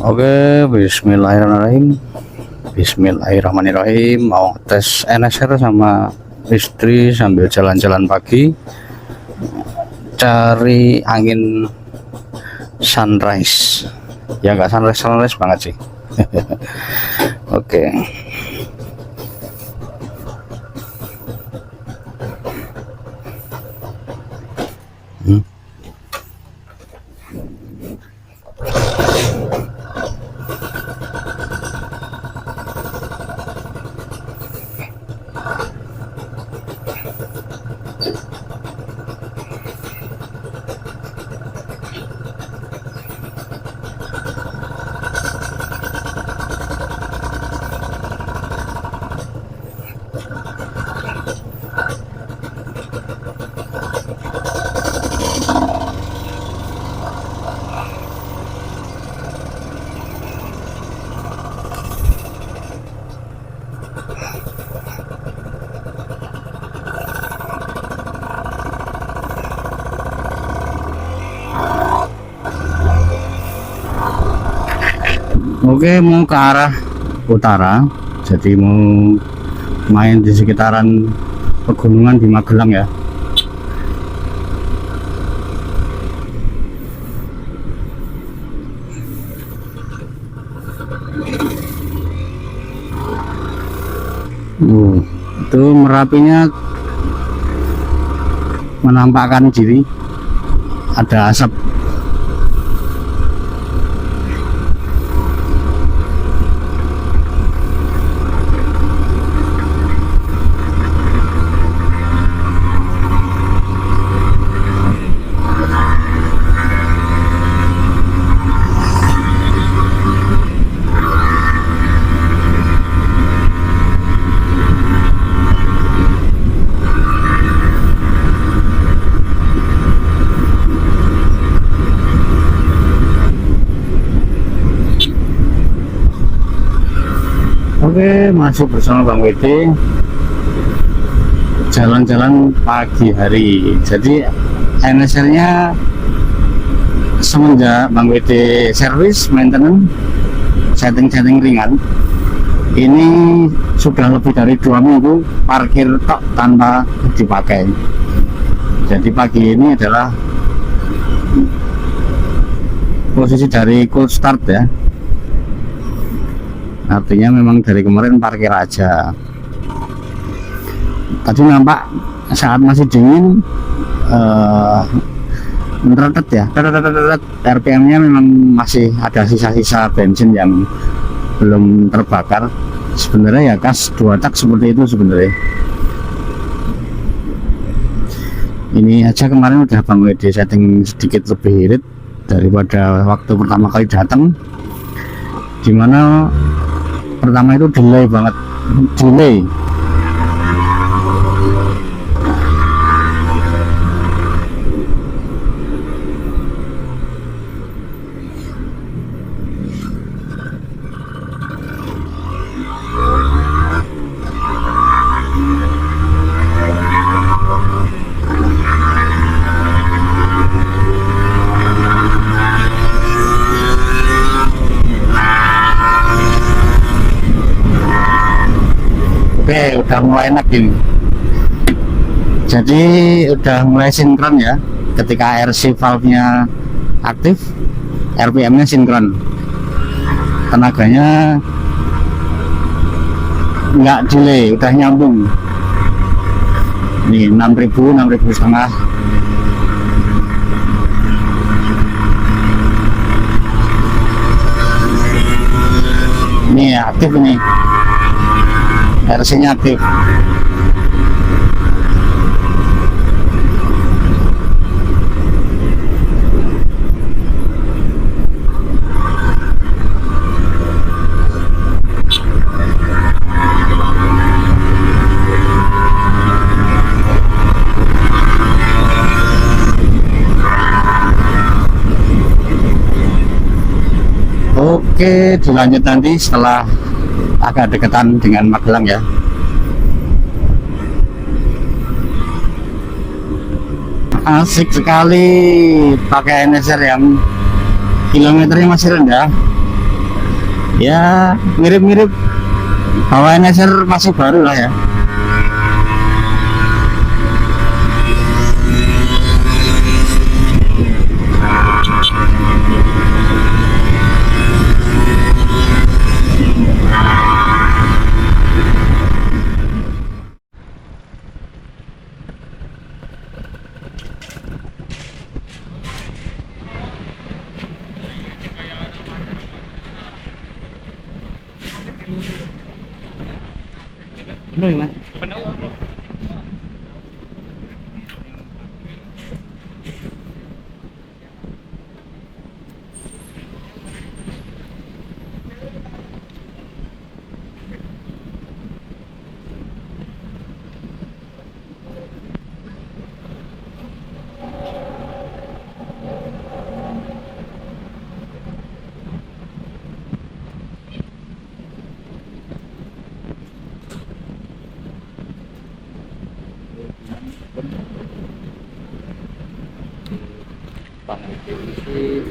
Oke, bismillahirrahmanirrahim. Bismillahirrahmanirrahim. Mau tes NSR sama istri sambil jalan-jalan pagi, cari angin sunrise. Ya nggak sunrise banget sih. Oke. Oke, mau ke arah utara, jadi mau main di sekitaran pegunungan di Magelang ya. Itu Merapinya menampakkan diri, ada asap. Oke, masih bersama Bang WD, jalan-jalan pagi hari. Jadi NSR nya semenjak Bang WD service maintenance setting ringan ini sudah lebih dari 2 minggu parkir tok tanpa dipakai. Jadi pagi ini adalah posisi dari cold start ya, artinya memang dari kemarin parkir aja. Tadi nampak saat masih dingin meretet ya, RPM nya memang masih ada sisa-sisa bensin yang belum terbakar. Sebenarnya ya gas 2 tak seperti itu sebenarnya. Ini aja kemarin udah Bang WD setting sedikit lebih irit daripada waktu pertama kali datang, dimana pertama itu delay banget, delay. Oke, udah mulai enak ini. Jadi udah mulai sinkron ya. Ketika RC valve-nya aktif, RPM-nya sinkron. Tenaganya nggak delay, udah nyambung. Nih 6.000, 6.500. Ini aktif ini. RC-nya aktif. Oke, dilanjut nanti setelah agak deketan dengan Magelang ya. Asik sekali pakai NSR yang kilometernya masih rendah, Ya mirip-mirip bahwa NSR masih baru lah ya. Bener mas. Bang Dewi 2006.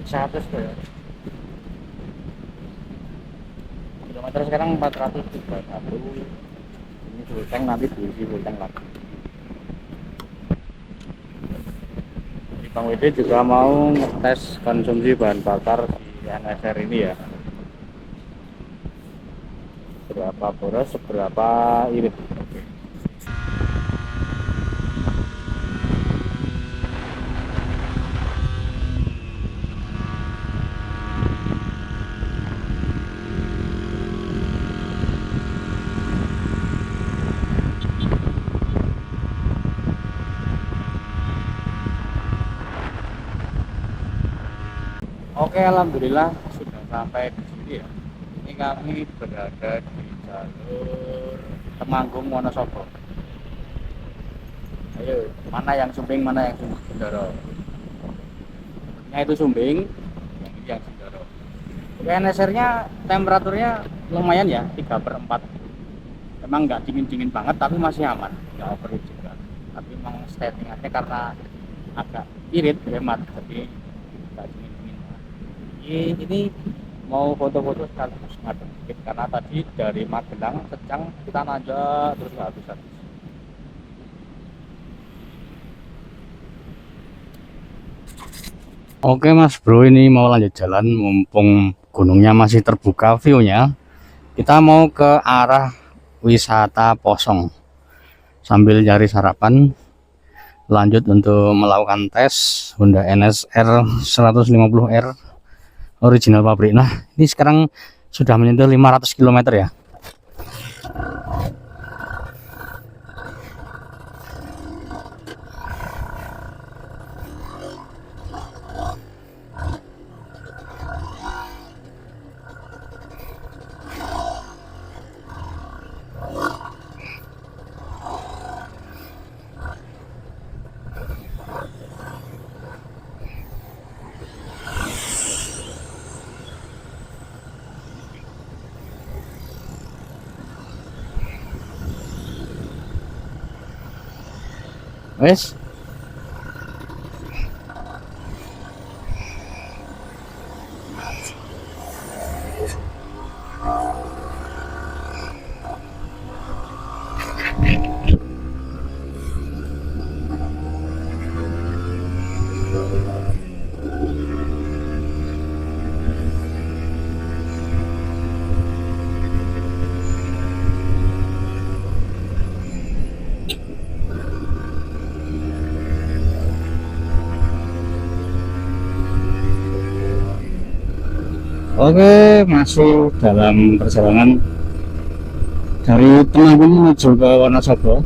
Seratus tuh ya. Kilometer sekarang 431. Ini full tank, nanti diisi full tank lagi. Jadi Bang WD juga mau ngetes konsumsi bahan bakar di NSR ini ya. Berapa boros, seberapa irit. Oke, alhamdulillah sudah sampai di sini ya. Ini kami berada di jalur Temanggung Wonosobo. Ayo, mana yang Sumbing, mana yang Sindoro? Ini itu Sumbing, yang ini yang Sindoro. Oke, NSR-nya temperaturnya lumayan ya, 3/4. Memang nggak dingin-dingin banget, tapi masih aman, nggak overheat juga. Tapi memang settingannya karena agak irit, hemat, jadi nggak dingin-dingin. Ini mau foto-foto sekaligus ngadem dikit karena tadi dari Magelang Secang kita nanjak terus habis. Oke mas bro, ini mau lanjut jalan mumpung gunungnya masih terbuka view-nya. Kita mau ke arah wisata Posong sambil cari sarapan, lanjut untuk melakukan tes Honda NSR 150R original pabrik. Nah ini sekarang sudah menyentuh 500 km ya. Wes. Oke, masih dalam perjalanan dari Temanggung menuju ke Wonosobo.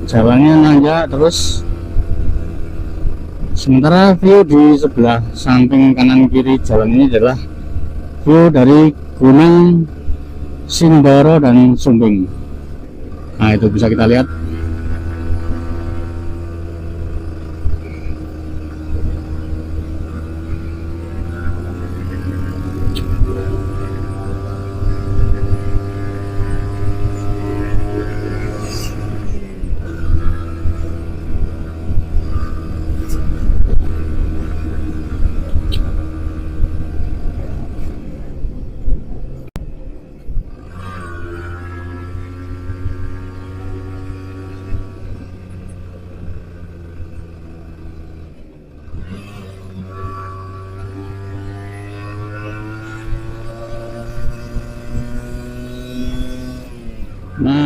Jalannya nanjak terus. Sementara view di sebelah samping kanan kiri jalan ini adalah view dari Gunung Sindoro dan Sumbing. Nah itu bisa kita lihat.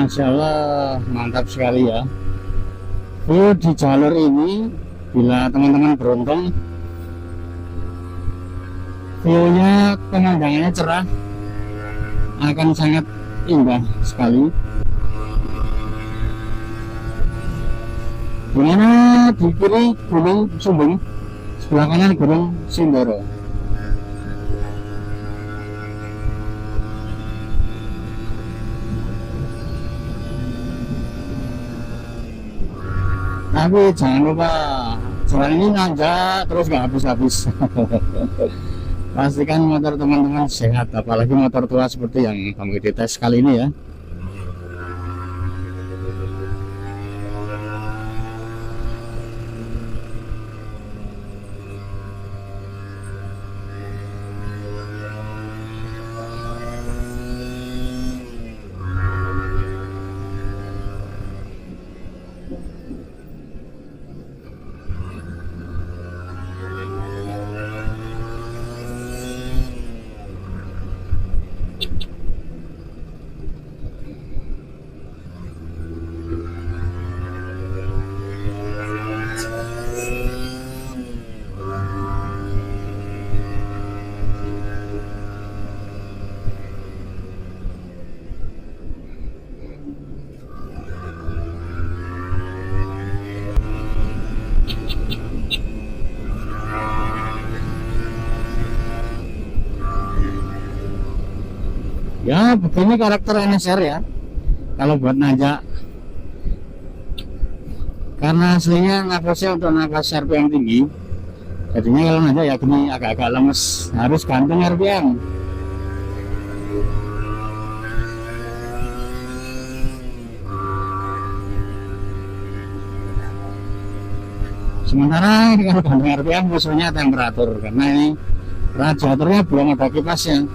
Masya Allah, mantap sekali ya. Di jalur ini, bila teman-teman beruntung, view-nya, pemandangannya cerah, akan sangat indah sekali. Dimana di kiri Gunung Sumbing, sebelah kanan Gunung Sindoro. Tapi jangan lupa, jalan ini nanjak terus nggak habis-habis. Pastikan motor teman-teman sehat, apalagi motor tua seperti yang kami dites kali ini ya. Ya begini karakter NSR ya, kalau buat nanjak, karena aslinya nafasnya untuk nafas RPM tinggi, jadinya kalau nanjak ya gini agak-agak lemes, harus gantung RPM. Sementara ini kalau gantung RPM musuhnya temperatur, karena ini radiatornya belum ada kipasnya.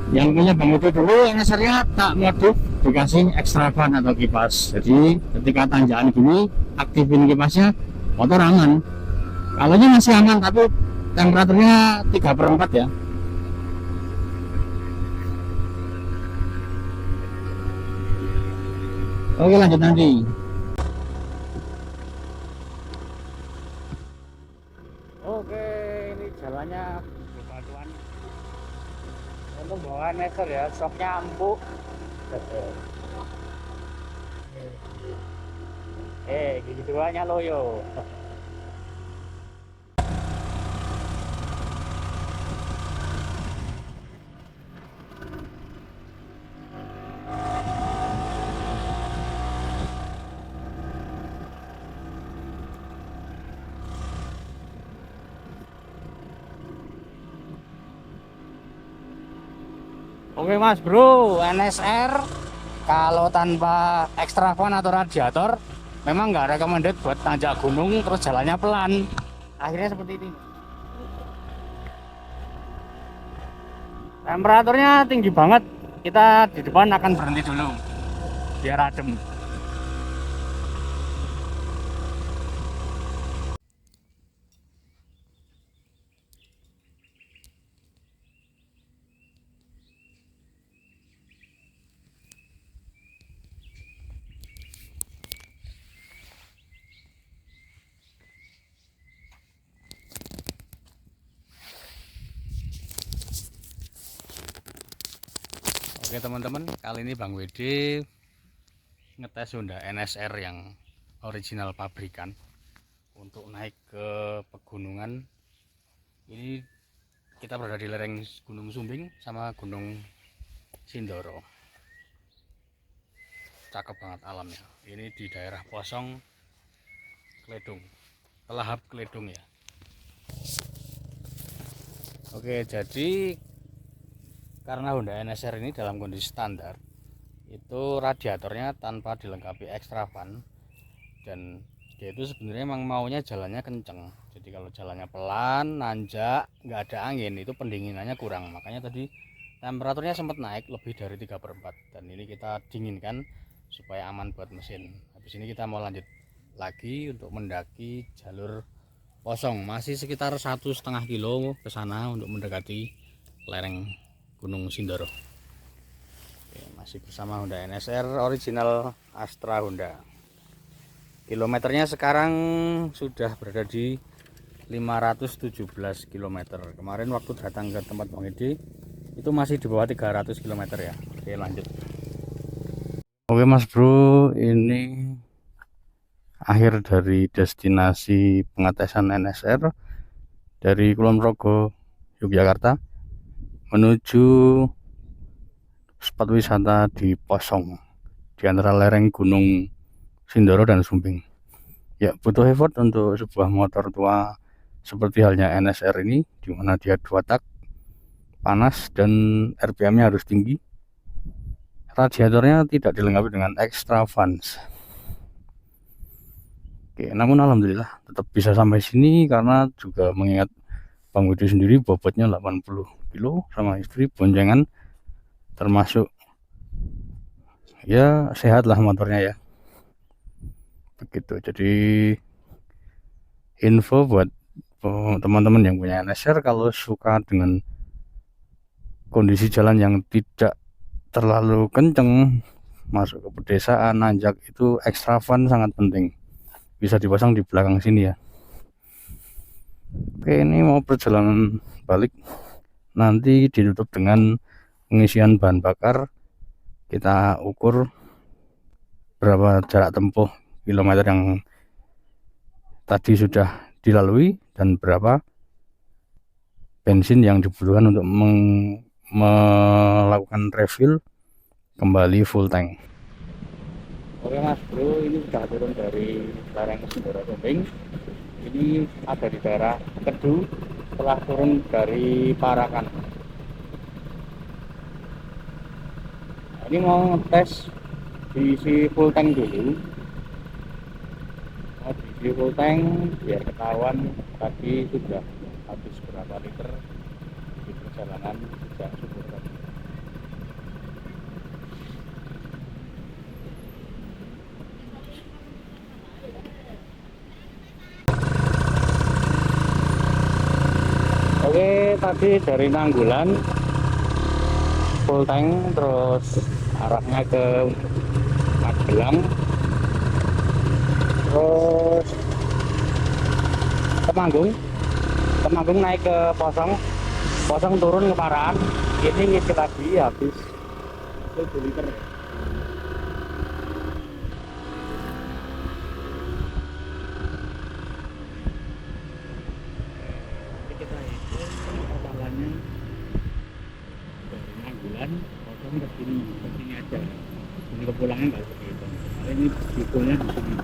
Yang punya Bang itu dulu NSR-nya tak modif, dikasih ekstra fan atau kipas. Jadi ketika tanjakan gini aktifin kipasnya, motor aman. Kalaunya masih aman tapi temperaturnya 3/4 ya. Oke, lanjut nanti. Oke, ini jalannya bebatuan. Untuk bawa neser ya, soknya empuk. Gitu aja loyo. Oke mas bro, NSR kalau tanpa ekstra fan atau radiator memang nggak recommended buat nanjak gunung terus jalannya pelan. Akhirnya seperti ini. Temperaturnya tinggi banget. Kita di depan akan berhenti dulu biar adem. Oke teman-teman, kali ini Bang WD ngetes Honda NSR yang original pabrikan untuk naik ke pegunungan. Ini kita berada di lereng Gunung Sumbing sama Gunung Sindoro. Cakep banget alamnya. Ini di daerah Posong Kledung, Telahap Kledung ya. Oke, jadi karena Honda NSR ini dalam kondisi standar, itu radiatornya tanpa dilengkapi ekstra fan, dan dia itu sebenarnya memang maunya jalannya kenceng. Jadi kalau jalannya pelan, nanjak, nggak ada angin, itu pendinginannya kurang. Makanya tadi temperaturnya sempat naik lebih dari 3/4, dan ini kita dinginkan supaya aman buat mesin. Habis ini kita mau lanjut lagi untuk mendaki jalur kosong, masih sekitar 1,5 kilo ke sana untuk mendekati lereng Gunung Sindoro. Oke, masih bersama Honda NSR original Astra Honda. Kilometernya sekarang sudah berada di 517 km. Kemarin waktu datang ke tempat Bang Edi itu masih di bawah 300 km ya. Oke, lanjut. Oke Mas Bro, ini akhir dari destinasi pengetesan NSR dari Kulon Progo, Yogyakarta menuju spot wisata di Posong di antara lereng Gunung Sindoro dan Sumbing. Ya, butuh effort untuk sebuah motor tua seperti halnya NSR ini, di mana dia 2 tak, panas dan RPM-nya harus tinggi. Radiatornya tidak dilengkapi dengan extra fans. Oke, namun alhamdulillah tetap bisa sampai sini karena juga mengingat Bang Budi sendiri bobotnya 80 kilo sama istri boncengan, termasuk ya sehat lah motornya ya. Begitu. Jadi info buat teman-teman yang punya NSR, kalau suka dengan kondisi jalan yang tidak terlalu kenceng, masuk ke pedesaan, nanjak, itu extra fun sangat penting. Bisa dipasang di belakang sini ya. Oke, ini mau perjalanan balik, nanti ditutup dengan pengisian bahan bakar. Kita ukur berapa jarak tempuh kilometer yang tadi sudah dilalui dan berapa bensin yang dibutuhkan untuk melakukan refill kembali full tank. Oke Mas Bro, ini sudah turun dari lereng Sindoro Sumbing. Ini ada di daerah Kedu setelah turun dari Parakan. Nah, ini mau ngetes diisi full tank dulu. Mau diisi full tank biar ketahuan tadi sudah habis berapa liter di perjalanan sejak subuh tadi. Oke, tadi dari Nanggulan full tank, terus arahnya ke Magelang, terus Temanggung naik ke Posong turun ke Parakan. Ini ngisi lagi habis 1 liter. Kita hitung totalannya dari Nanggulan Posong ke sini aja. Ini kepulangan nggak segitu. Ini hitungnya di sini.